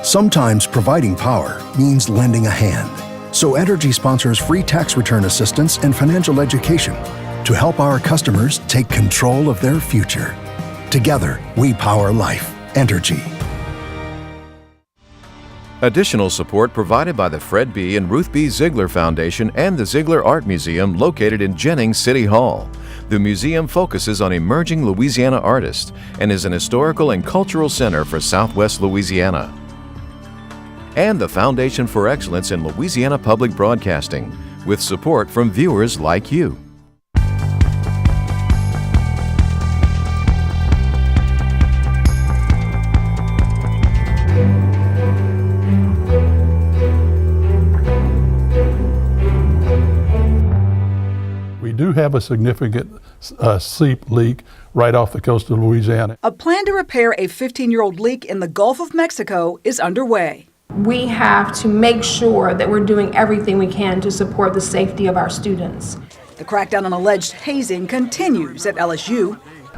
Sometimes providing power means lending a hand. So Entergy sponsors free tax return assistance and financial education to help our customers take control of their future. Together, we power life. Entergy. Additional support provided by the Fred B. and Ruth B. Ziegler Foundation and the Ziegler Art Museum located in Jennings City Hall. The museum focuses on emerging Louisiana artists and is an historical and cultural center for Southwest Louisiana. And the Foundation for Excellence in Louisiana Public Broadcasting, with support from viewers like you. We do have a significant seep leak right off the coast of Louisiana. A plan to repair a 15-year-old leak in the Gulf of Mexico is underway. We have to make sure that we're doing everything we can to support the safety of our students. The crackdown on alleged hazing continues at LSU.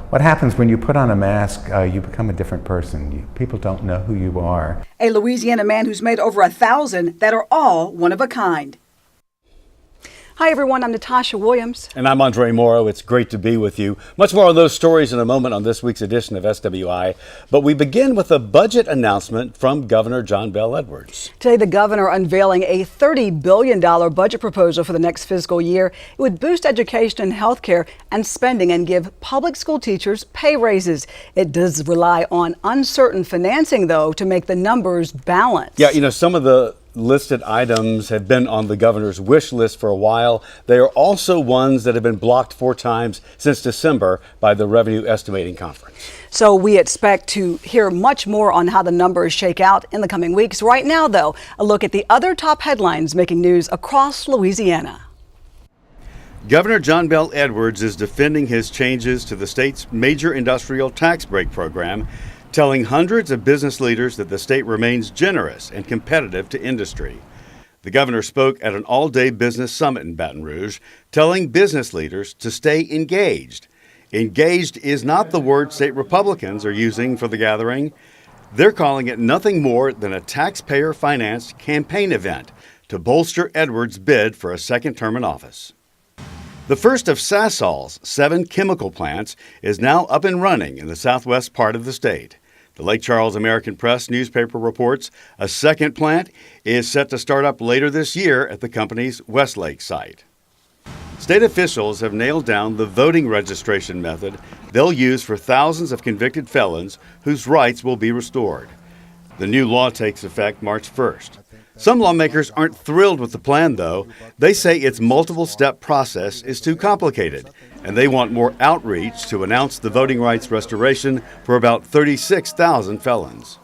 What happens when you put on a mask, you become a different person. People don't know who you are. A Louisiana man who's made over 1,000 that are all one of a kind. Hi everyone, I'm Natasha Williams. And I'm Andre Moreau. It's great to be with you. Much more on those stories in a moment on this week's edition of SWI. But we begin with a budget announcement from Governor John Bel Edwards. Today, the governor unveiling a $30 billion budget proposal for the next fiscal year. It would boost education and health care and spending and give public school teachers pay raises. It does rely on uncertain financing, though, to make the numbers balance. Yeah, you know, some of the listed items have been on the governor's wish list for a while. They are also ones that have been blocked 4 times since December by the Revenue Estimating Conference. So we expect to hear much more on how the numbers shake out in the coming weeks. Right now, though, a look at the other top headlines making news across Louisiana. Governor John Bel Edwards is defending his changes to the state's major industrial tax break program, telling hundreds of business leaders that the state remains generous and competitive to industry. The governor spoke at an all-day business summit in Baton Rouge, telling business leaders to stay engaged. Engaged is not the word state Republicans are using for the gathering. They're calling it nothing more than a taxpayer-financed campaign event to bolster Edwards' bid for a second term in office. The first of Sasol's 7 chemical plants is now up and running in the southwest part of the state. The Lake Charles American Press newspaper reports a second plant is set to start up later this year at the company's Westlake site. State officials have nailed down the voting registration method they'll use for thousands of convicted felons whose rights will be restored. The new law takes effect March 1st. Some lawmakers aren't thrilled with the plan, though. They say its multiple-step process is too complicated, and they want more outreach to announce the voting rights restoration for about 36,000 felons.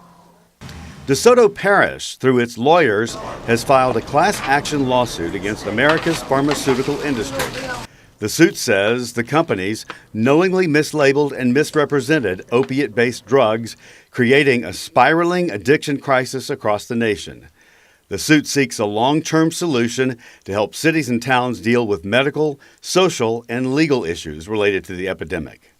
DeSoto Parish, through its lawyers, has filed a class action lawsuit against America's pharmaceutical industry. The suit says the companies knowingly mislabeled and misrepresented opiate-based drugs, creating a spiraling addiction crisis across the nation. The suit seeks a long-term solution to help cities and towns deal with medical, social, and legal issues related to the epidemic.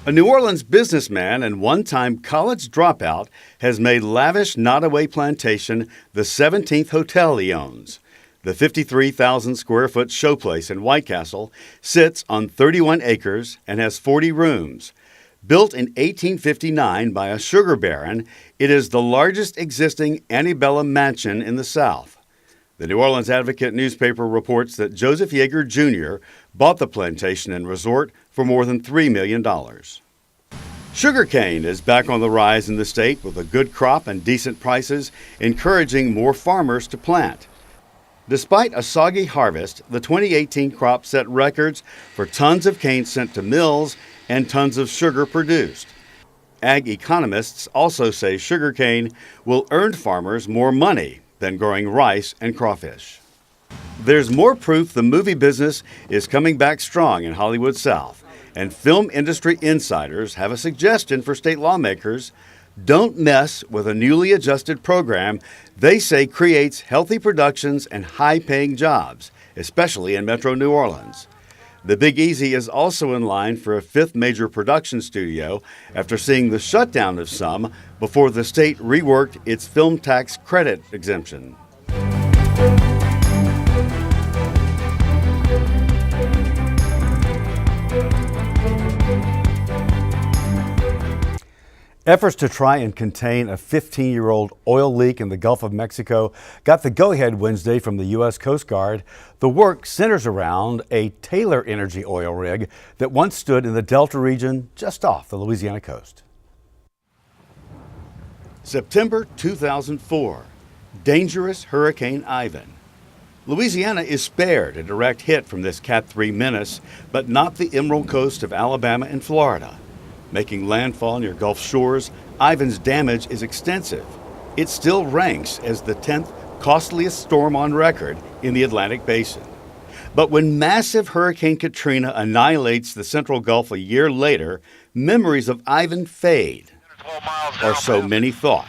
A New Orleans businessman and one-time college dropout has made lavish Nottoway Plantation the 17th hotel he owns. The 53,000-square-foot showplace in White Castle sits on 31 acres and has 40 rooms. Built in 1859 by a sugar baron, it is the largest existing antebellum mansion in the South. The New Orleans Advocate newspaper reports that Joseph Yeager Jr. bought the plantation and resort for more than $3 million. Sugarcane is back on the rise in the state with a good crop and decent prices, encouraging more farmers to plant. Despite a soggy harvest, the 2018 crop set records for tons of cane sent to mills and tons of sugar produced. Ag economists also say sugarcane will earn farmers more money than growing rice and crawfish. There's more proof the movie business is coming back strong in Hollywood South, and film industry insiders have a suggestion for state lawmakers. Don't mess with a newly adjusted program they say creates healthy productions and high-paying jobs, especially in Metro New Orleans. The Big Easy is also in line for a fifth major production studio after seeing the shutdown of some before the state reworked its film tax credit exemption. Efforts to try and contain a 15-year-old oil leak in the Gulf of Mexico got the go-ahead Wednesday from the U.S. Coast Guard. The work centers around a Taylor Energy oil rig that once stood in the Delta region just off the Louisiana coast. September 2004, dangerous Hurricane Ivan. Louisiana is spared a direct hit from this Cat 3 menace, but not the Emerald Coast of Alabama and Florida. Making landfall near Gulf shores, Ivan's damage is extensive. It still ranks as the 10th costliest storm on record in the Atlantic Basin. But when massive Hurricane Katrina annihilates the Central Gulf a year later, memories of Ivan fade, or so many thought.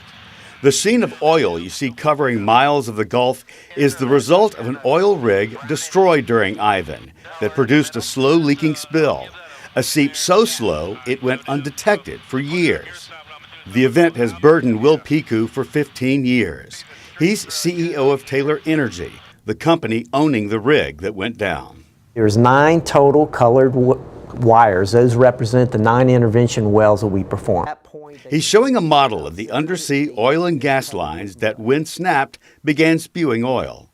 The sheen of oil you see covering miles of the Gulf is the result of an oil rig destroyed during Ivan that produced a slow leaking spill. A seep so slow it went undetected for years. The event has burdened Will Piku for 15 years. He's CEO of Taylor Energy, the company owning the rig that went down. There's 9 total colored wires. Those represent the 9 intervention wells that we perform. He's showing a model of the undersea oil and gas lines that, when snapped, began spewing oil.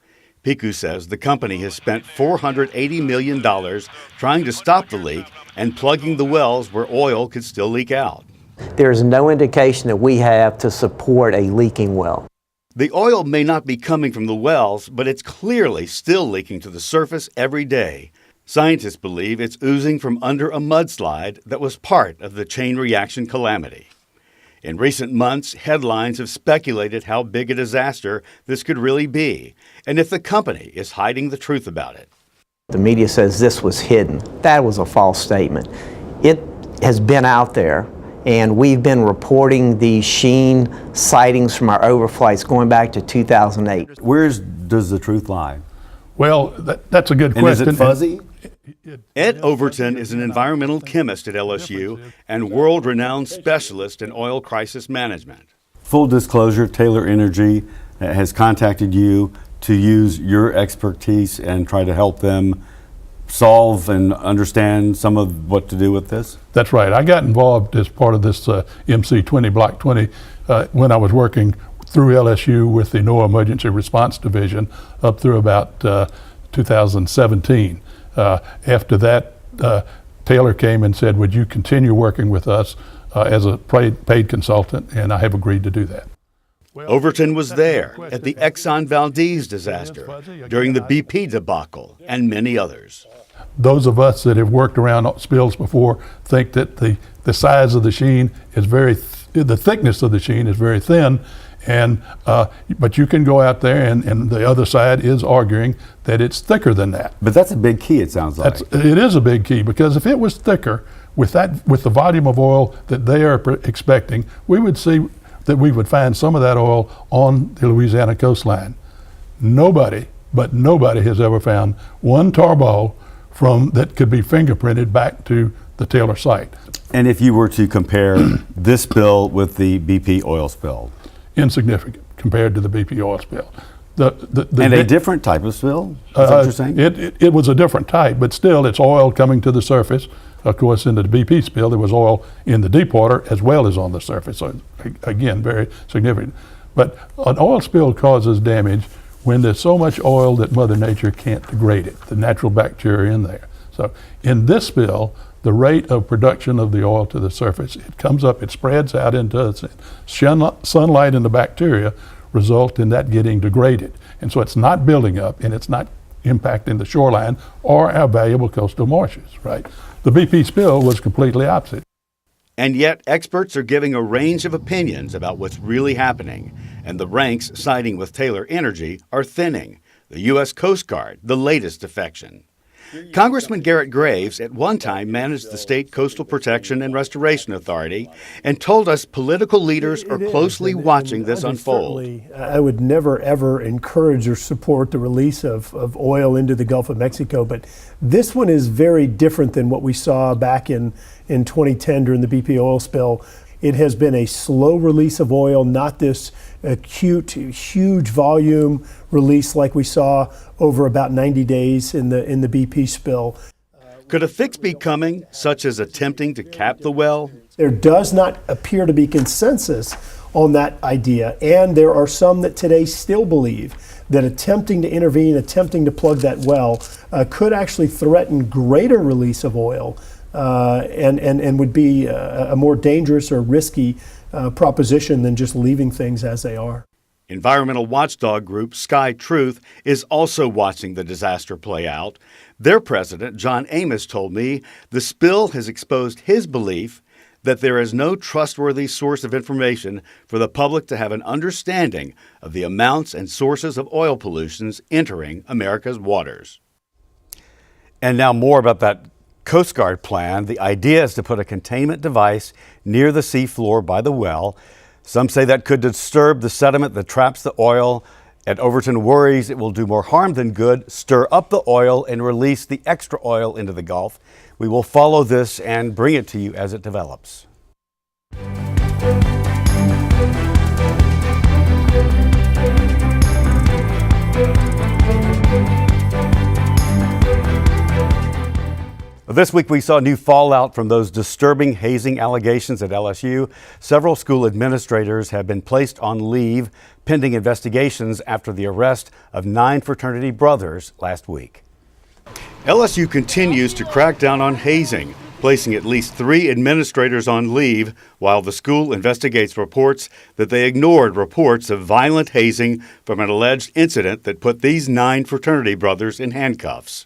Piku says the company has spent $480 million trying to stop the leak and plugging the wells where oil could still leak out. There's no indication that we have to support a leaking well. The oil may not be coming from the wells, but it's clearly still leaking to the surface every day. Scientists believe it's oozing from under a mudslide that was part of the chain reaction calamity. In recent months, headlines have speculated how big a disaster this could really be, and if the company is hiding the truth about it. The media says this was hidden. That was a false statement. It has been out there, and we've been reporting the sheen sightings from our overflights going back to 2008. Where does the truth lie? Well, that's a good question. And is it fuzzy? Ed Overton is an environmental chemist at LSU and world-renowned specialist in oil crisis management. Full disclosure, Taylor Energy has contacted you to use your expertise and try to help them solve and understand some of what to do with this? That's right. I got involved as part of this MC20 Block 20 when I was working through LSU with the NOAA Emergency Response Division up through about 2017. After that, Taylor came and said, would you continue working with us as a paid consultant? And I have agreed to do that. Overton was there at the Exxon Valdez disaster, during the BP debacle, and many others. Those of us that have worked around spills before think that the size of the sheen is the thickness of the sheen is very thin, and but you can go out there and the other side is arguing that it's thicker than that. But that's a big key, it sounds like. It is a big key, because if it was thicker, with the volume of oil that they are expecting, we would see that we would find some of that oil on the Louisiana coastline. Nobody has ever found one tar ball that could be fingerprinted back to the Taylor site. And if you were to compare this spill with the BP oil spill? Insignificant compared to the BP oil spill. And a different type of spill? Is that what you're saying? It was a different type, but still it's oil coming to the surface. Of course, in the BP spill, there was oil in the deep water as well as on the surface. So again, very significant. But an oil spill causes damage when there's so much oil that Mother Nature can't degrade it, the natural bacteria in there. So in this spill, the rate of production of the oil to the surface, it comes up, it spreads out into sunlight, and the bacteria result in that getting degraded. And so it's not building up, and it's not impacting the shoreline or our valuable coastal marshes, right? The BP spill was completely opposite. And yet, experts are giving a range of opinions about what's really happening, and the ranks siding with Taylor Energy are thinning. The U.S. Coast Guard, the latest defection. Congressman Garrett Graves at one time managed the state Coastal Protection and Restoration Authority and told us political leaders are closely watching this unfold. I would never, ever encourage or support the release of oil into the Gulf of Mexico, but this one is very different than what we saw back in 2010 during the BP oil spill. It has been a slow release of oil, not this acute, huge volume release like we saw over about 90 days in the BP spill. Could a fix be coming, such as attempting to cap the well? There does not appear to be consensus on that idea, and there are some that today still believe that attempting to intervene, attempting to plug that well, could actually threaten greater release of oil and would be a more dangerous or risky proposition than just leaving things as they are. Environmental watchdog group Sky Truth is also watching the disaster play out. Their president, John Amos, told me the spill has exposed his belief that there is no trustworthy source of information for the public to have an understanding of the amounts and sources of oil pollutions entering America's waters. And now more about that Coast Guard plan. The idea is to put a containment device near the seafloor by the well. Some say that could disturb the sediment that traps the oil. At Overton worries it will do more harm than good, stir up the oil and release the extra oil into the Gulf. We will follow this and bring it to you as it develops. This week we saw new fallout from those disturbing hazing allegations at LSU. Several school administrators have been placed on leave pending investigations after the arrest of 9 fraternity brothers last week. LSU continues to crack down on hazing, placing at least 3 administrators on leave while the school investigates reports that they ignored reports of violent hazing from an alleged incident that put these 9 fraternity brothers in handcuffs.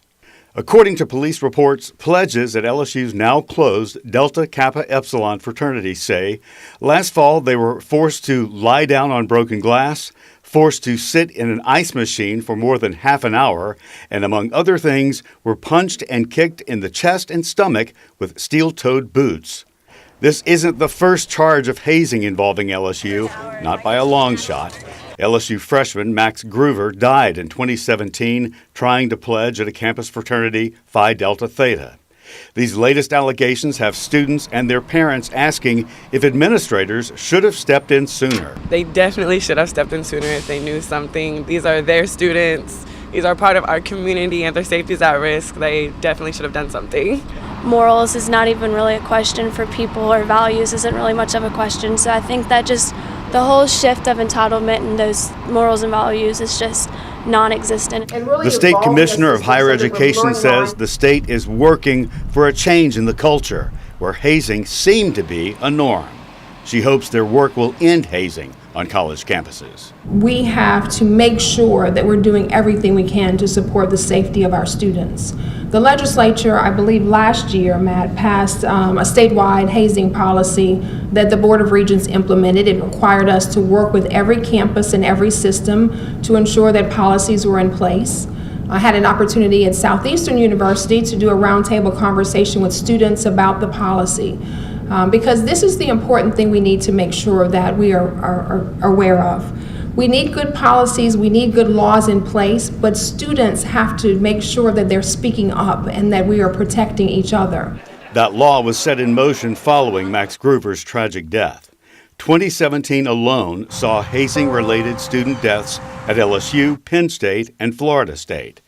According to police reports, pledges at LSU's now closed Delta Kappa Epsilon fraternity say last fall they were forced to lie down on broken glass, forced to sit in an ice machine for more than half an hour, and among other things, were punched and kicked in the chest and stomach with steel-toed boots. This isn't the first charge of hazing involving LSU, not by a long shot. LSU freshman Max Groover died in 2017 trying to pledge at a campus fraternity, Phi Delta Theta. These latest allegations have students and their parents asking if administrators should have stepped in sooner. They definitely should have stepped in sooner if they knew something. These are their students. These are part of our community and their safety is at risk. They definitely should have done something. Morals is not even really a question for people, or values isn't really much of a question. So I think that just the whole shift of entitlement and those morals and values is just non-existent. The state commissioner of higher education says the state is working for a change in the culture where hazing seemed to be a norm. She hopes their work will end hazing on college campuses. We have to make sure that we're doing everything we can to support the safety of our students. The legislature, I believe last year, Matt, passed a statewide hazing policy that the Board of Regents implemented. It required us to work with every campus and every system to ensure that policies were in place. I had an opportunity at Southeastern University to do a roundtable conversation with students about the policy. Because this is the important thing we need to make sure that we are aware of. We need good policies, we need good laws in place, but students have to make sure that they're speaking up and that we are protecting each other. That law was set in motion following Max Groover's tragic death. 2017 alone saw hazing-related student deaths at LSU, Penn State, and Florida State.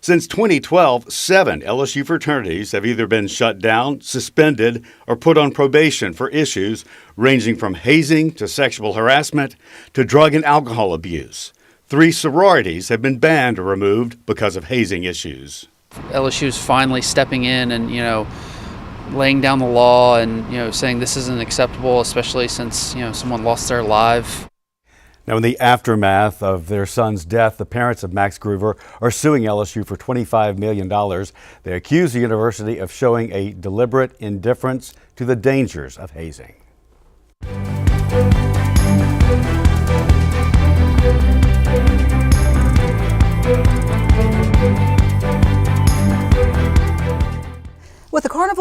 Since 2012, 7 LSU fraternities have either been shut down, suspended, or put on probation for issues ranging from hazing to sexual harassment to drug and alcohol abuse. 3 sororities have been banned or removed because of hazing issues. LSU's finally stepping in and, laying down the law and, saying this isn't acceptable, especially since, someone lost their life. Now, in the aftermath of their son's death, the parents of Max Groover are suing LSU for $25 million. They accuse the university of showing a deliberate indifference to the dangers of hazing.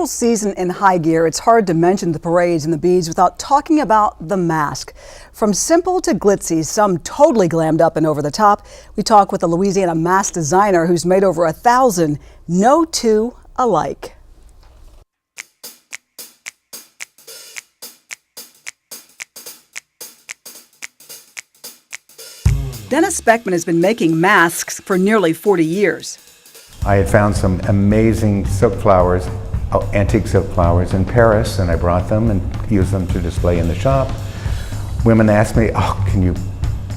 Carnival season in high gear, it's hard to mention the parades and the beads without talking about the mask. From simple to glitzy, some totally glammed up and over the top, we talk with a Louisiana mask designer who's made over 1,000, no two alike. Dennis Beckman has been making masks for nearly 40 years. I had found some amazing silk flowers, antique silk flowers in Paris, and I brought them and used them to display in the shop. Women asked me, oh, can you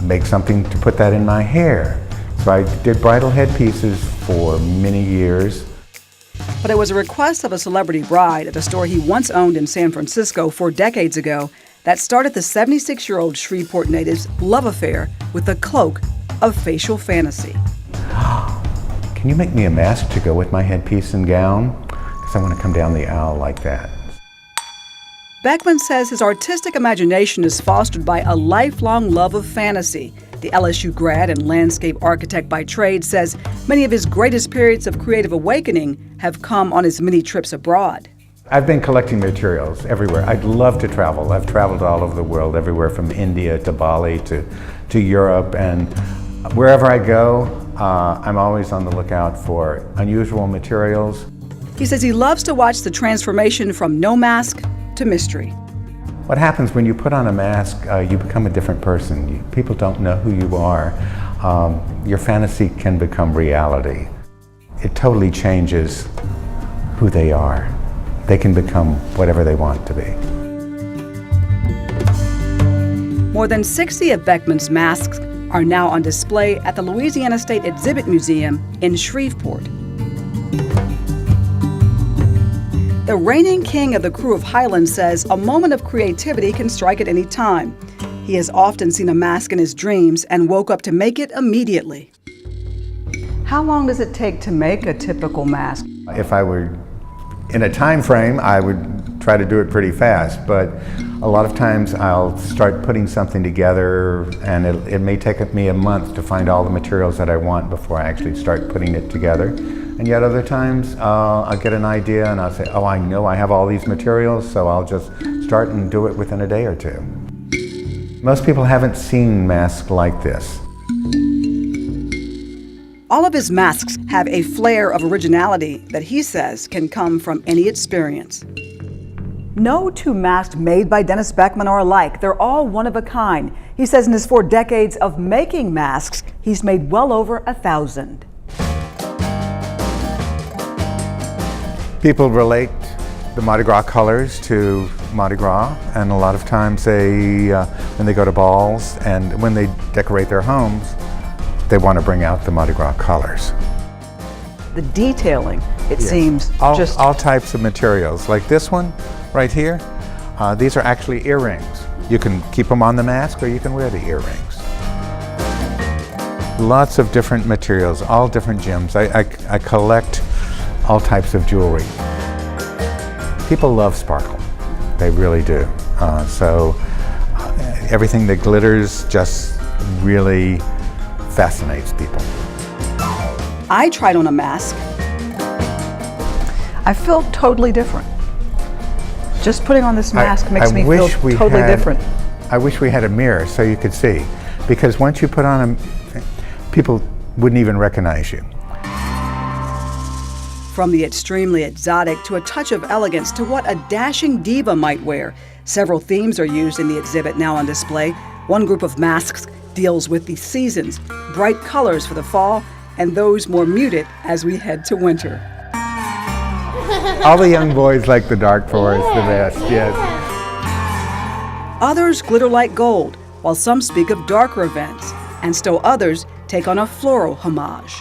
make something to put that in my hair? So I did bridal headpieces for many years. But it was a request of a celebrity bride at a store he once owned in San Francisco 4 decades ago that started the 76-year-old Shreveport native's love affair with the cloak of facial fantasy. Can you make me a mask to go with my headpiece and gown? Because I want to come down the aisle like that. Beckman says his artistic imagination is fostered by a lifelong love of fantasy. The LSU grad and landscape architect by trade says many of his greatest periods of creative awakening have come on his many trips abroad. I've been collecting materials everywhere. I'd love to travel. I've traveled all over the world, everywhere from India to Bali to Europe, and wherever I go, I'm always on the lookout for unusual materials. He says he loves to watch the transformation from no mask to mystery. What happens when you put on a mask, you become a different person. People don't know who you are. Your fantasy can become reality. It totally changes who they are. They can become whatever they want to be. More than 60 of Beckman's masks are now on display at the Louisiana State Exhibit Museum in Shreveport. The reigning king of the crew of Highland says a moment of creativity can strike at any time. He has often seen a mask in his dreams and woke up to make it immediately. How long does it take to make a typical mask? If I were in a time frame, I would try to do it pretty fast, but a lot of times I'll start putting something together and it may take me a month to find all the materials that I want before I actually start putting it together. And yet other times I'll get an idea and I'll say, oh, I know I have all these materials, so I'll just start and do it within a day or two. Most people haven't seen masks like this. All of his masks have a flair of originality that he says can come from any experience. No two masks made by Dennis Beckman are alike. They're all one of a kind. He says in his 4 decades of making masks, he's made well over 1,000. People relate the Mardi Gras colors to Mardi Gras, and a lot of times they, when they go to balls and when they decorate their homes, they want to bring out the Mardi Gras colors. The detailing, it Yes. seems, just all types of materials. Like this one right here, these are actually earrings. You can keep them on the mask or you can wear the earrings. Lots of different materials, all different gems. I collect all types of jewelry. People love sparkle, they really do. So everything that glitters just really fascinates people. I tried on a mask. I feel totally different. Just putting on this mask makes me feel totally different. I wish we had a mirror so you could see, because once you put on people wouldn't even recognize you. From the extremely exotic to a touch of elegance to what a dashing diva might wear, several themes are used in the exhibit now on display. One group of masks deals with the seasons, bright colors for the fall, and those more muted as we head to winter. All the young boys like the dark forest the best, yes. Others glitter like gold, while some speak of darker events, and still others take on a floral homage.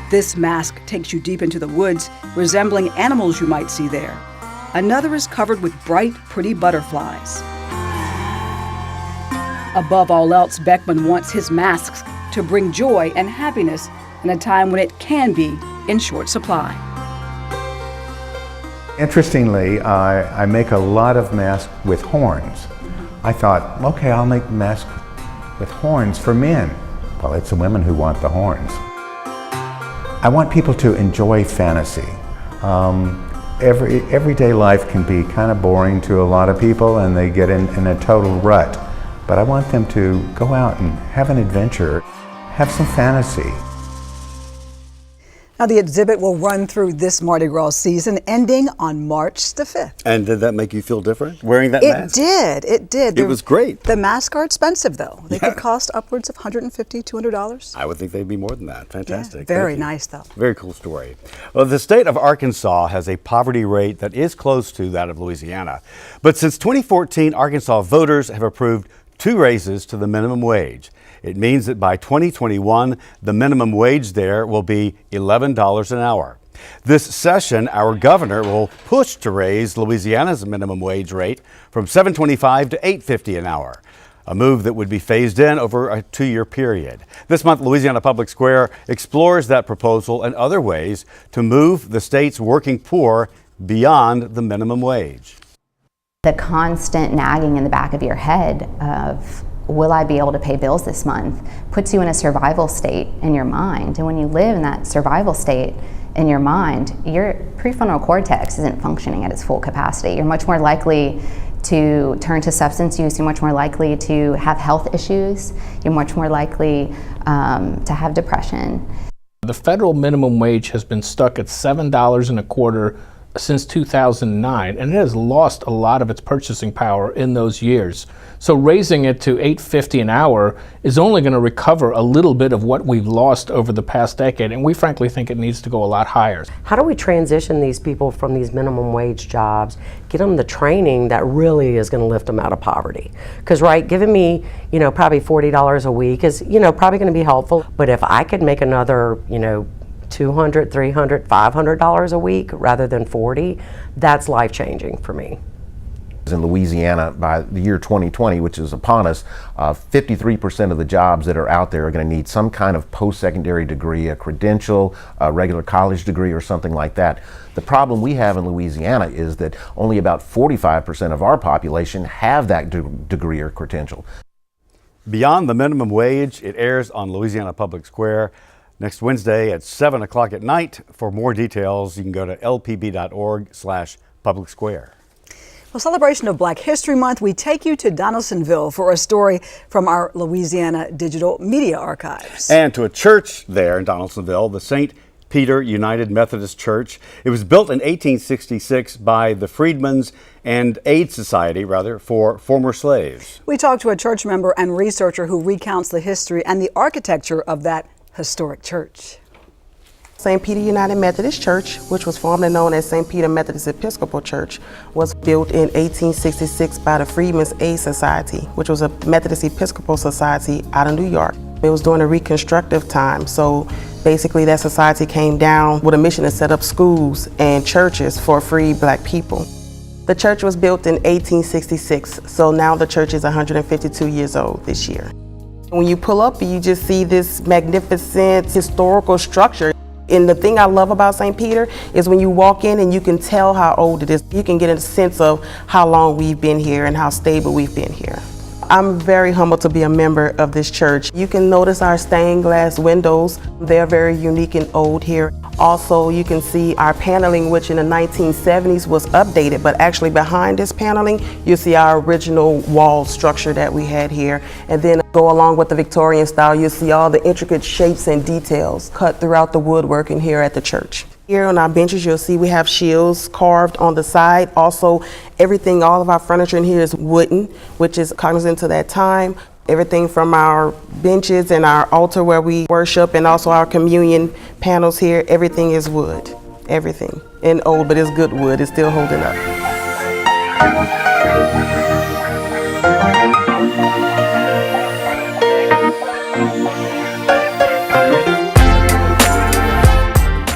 This mask takes you deep into the woods, resembling animals you might see there. Another is covered with bright, pretty butterflies. Above all else, Beckman wants his masks to bring joy and happiness in a time when it can be in short supply. Interestingly, I make a lot of masks with horns. I thought, okay, I'll make masks with horns for men. Well, it's the women who want the horns. I want people to enjoy fantasy. Everyday life can be kind of boring to a lot of people, and they get in a total rut. But I want them to go out and have an adventure, have some fantasy. Now, the exhibit will run through this Mardi Gras season, ending on March the 5th. And did that make you feel different, wearing that mask? It did. It was great. The masks are expensive, though. They could cost upwards of $150, $200. I would think they'd be more than that. Fantastic. Yeah, very nice, though. Very cool story. Well, the state of Arkansas has a poverty rate that is close to that of Louisiana. But since 2014, Arkansas voters have approved 2 raises to the minimum wage. It means that by 2021, the minimum wage there will be $11 an hour. This session, our governor will push to raise Louisiana's minimum wage rate from $7.25 to $8.50 an hour, a move that would be phased in over a 2-year period. This month, Louisiana Public Square explores that proposal and other ways to move the state's working poor beyond the minimum wage. The constant nagging in the back of your head of, will I be able to pay bills this month, puts you in a survival state in your mind. And when you live in that survival state in your mind, your prefrontal cortex isn't functioning at its full capacity. You're much more likely to turn to substance use. You're much more likely to have health issues. You're much more likely to have depression. The federal minimum wage has been stuck at $7.25 since 2009, and it has lost a lot of its purchasing power in those years. So raising it to $8.50 an hour is only going to recover a little bit of what we've lost over the past decade, and we frankly think it needs to go a lot higher. How do we transition these people from these minimum wage jobs, get them the training that really is going to lift them out of poverty? Because, right, giving me, probably $40 a week is, probably going to be helpful, but if I could make another, $200, $300, $500 a week rather than $40, that's life-changing for me. In Louisiana, by the year 2020, which is upon us, 53% of the jobs that are out there are going to need some kind of post-secondary degree, a credential, a regular college degree, or something like that. The problem we have in Louisiana is that only about 45% of our population have that degree or credential. Beyond the minimum wage, it airs on Louisiana Public Square next Wednesday at 7 o'clock at night. For more details, you can go to lpb.org/public square. Well, celebration of Black History Month, we take you to Donaldsonville for a story from our Louisiana Digital Media Archives. And to a church there in Donaldsonville, the St. Peter United Methodist Church. It was built in 1866 by the Freedmen's and Aid Society, for former slaves. We talked to a church member and researcher who recounts the history and the architecture of that historic church. St. Peter United Methodist Church, which was formerly known as St. Peter Methodist Episcopal Church, was built in 1866 by the Freedmen's Aid Society, which was a Methodist Episcopal society out of New York. It was during a reconstructive time, so basically that society came down with a mission to set up schools and churches for free Black people. The church was built in 1866, so now the church is 152 years old this year. When you pull up, you just see this magnificent historical structure. And the thing I love about St. Peter is when you walk in and you can tell how old it is. You can get a sense of how long we've been here and how stable we've been here. I'm very humbled to be a member of this church. You can notice our stained glass windows. They're very unique and old here. Also, you can see our paneling, which in the 1970s was updated, but actually behind this paneling, you see our original wall structure that we had here. And then go along with the Victorian style, you see all the intricate shapes and details cut throughout the woodworking here at the church. Here on our benches, you'll see we have shields carved on the side. Also, all of our furniture in here is wooden, which is cognizant to that time. Everything from our benches and our altar where we worship, and also our communion panels here, everything is wood. Everything. And old, but it's good wood. It's still holding up.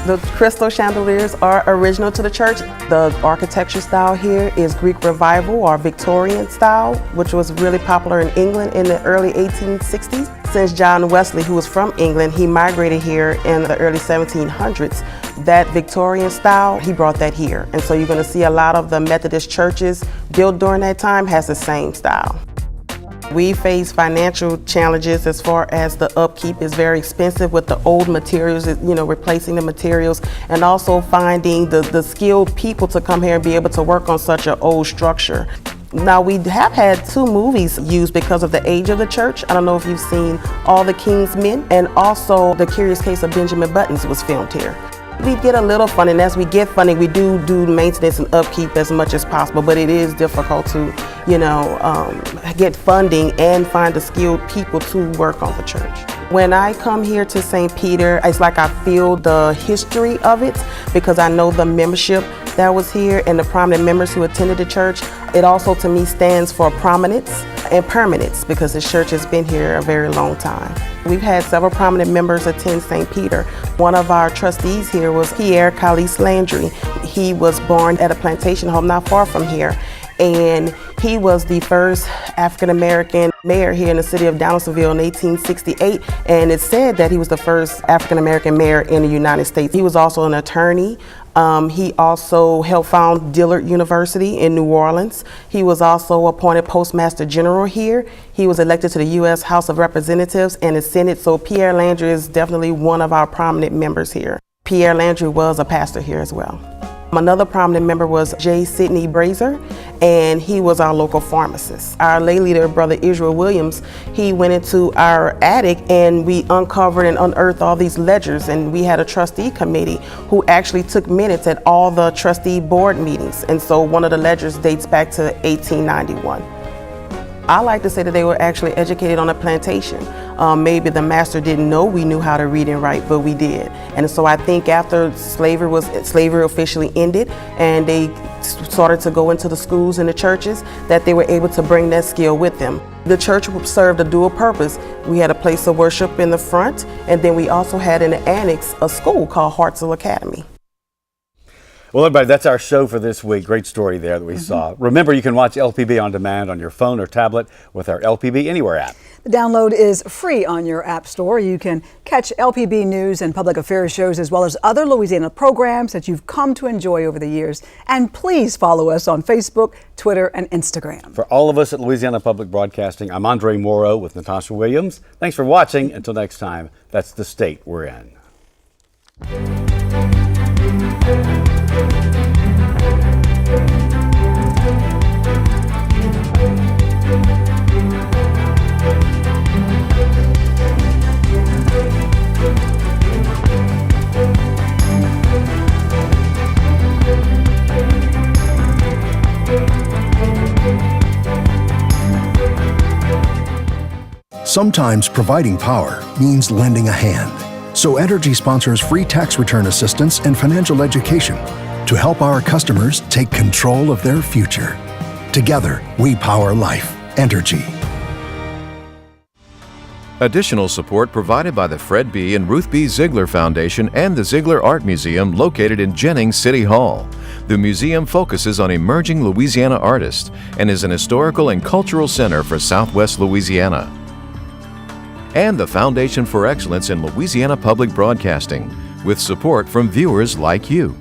The crystal chandeliers are original to the church. The architecture style here is Greek Revival or Victorian style, which was really popular in England in the early 1860s. Since John Wesley, who was from England, he migrated here in the early 1700s. That Victorian style, he brought that here. And so you're going to see a lot of the Methodist churches built during that time has the same style. We face financial challenges as far as the upkeep is very expensive with the old materials, replacing the materials, and also finding the skilled people to come here and be able to work on such an old structure. Now, we have had 2 movies used because of the age of the church. I don't know if you've seen All the King's Men, and also The Curious Case of Benjamin Buttons was filmed here. We get a little funding. As we get funding, we do maintenance and upkeep as much as possible, but it is difficult to, get funding and find the skilled people to work on the church. When I come here to St. Peter, it's like I feel the history of it because I know the membership that was here and the prominent members who attended the church. It also, to me, stands for prominence and permanence because this church has been here a very long time. We've had several prominent members attend St. Peter. One of our trustees here was Pierre Callis Landry. He was born at a plantation home not far from here, and he was the first African-American mayor here in the city of Donaldsonville in 1868, and it's said that he was the first African-American mayor in the United States. He was also an attorney. He also helped found Dillard University in New Orleans. He was also appointed Postmaster General here. He was elected to the U.S. House of Representatives and the Senate, so Pierre Landry is definitely one of our prominent members here. Pierre Landry was a pastor here as well. Another prominent member was J. Sidney Brazier, and he was our local pharmacist. Our lay leader, Brother Israel Williams, he went into our attic and we uncovered and unearthed all these ledgers, and we had a trustee committee who actually took minutes at all the trustee board meetings, and so one of the ledgers dates back to 1891. I like to say that they were actually educated on a plantation. Maybe the master didn't know we knew how to read and write, but we did. And so I think after slavery officially ended and they started to go into the schools and the churches, that they were able to bring that skill with them. The church served a dual purpose. We had a place of worship in the front, and then we also had in the annex a school called Hartselle Academy. Well, everybody, that's our show for this week. Great story there that we saw. Remember, you can watch LPB on demand on your phone or tablet with our LPB Anywhere app. The download is free on your app store. You can catch LPB news and public affairs shows as well as other Louisiana programs that you've come to enjoy over the years. And please follow us on Facebook, Twitter, and Instagram. For all of us at Louisiana Public Broadcasting, I'm Andre Moreau with Natasha Williams. Thanks for watching. Until next time, that's the state we're in. Sometimes providing power means lending a hand. So Energy sponsors free tax return assistance and financial education to help our customers take control of their future. Together, we power life. Energy. Additional support provided by the Fred B. and Ruth B. Ziegler Foundation and the Ziegler Art Museum located in Jennings City Hall. The museum focuses on emerging Louisiana artists and is an historical and cultural center for Southwest Louisiana. And the Foundation for Excellence in Louisiana Public Broadcasting, with support from viewers like you.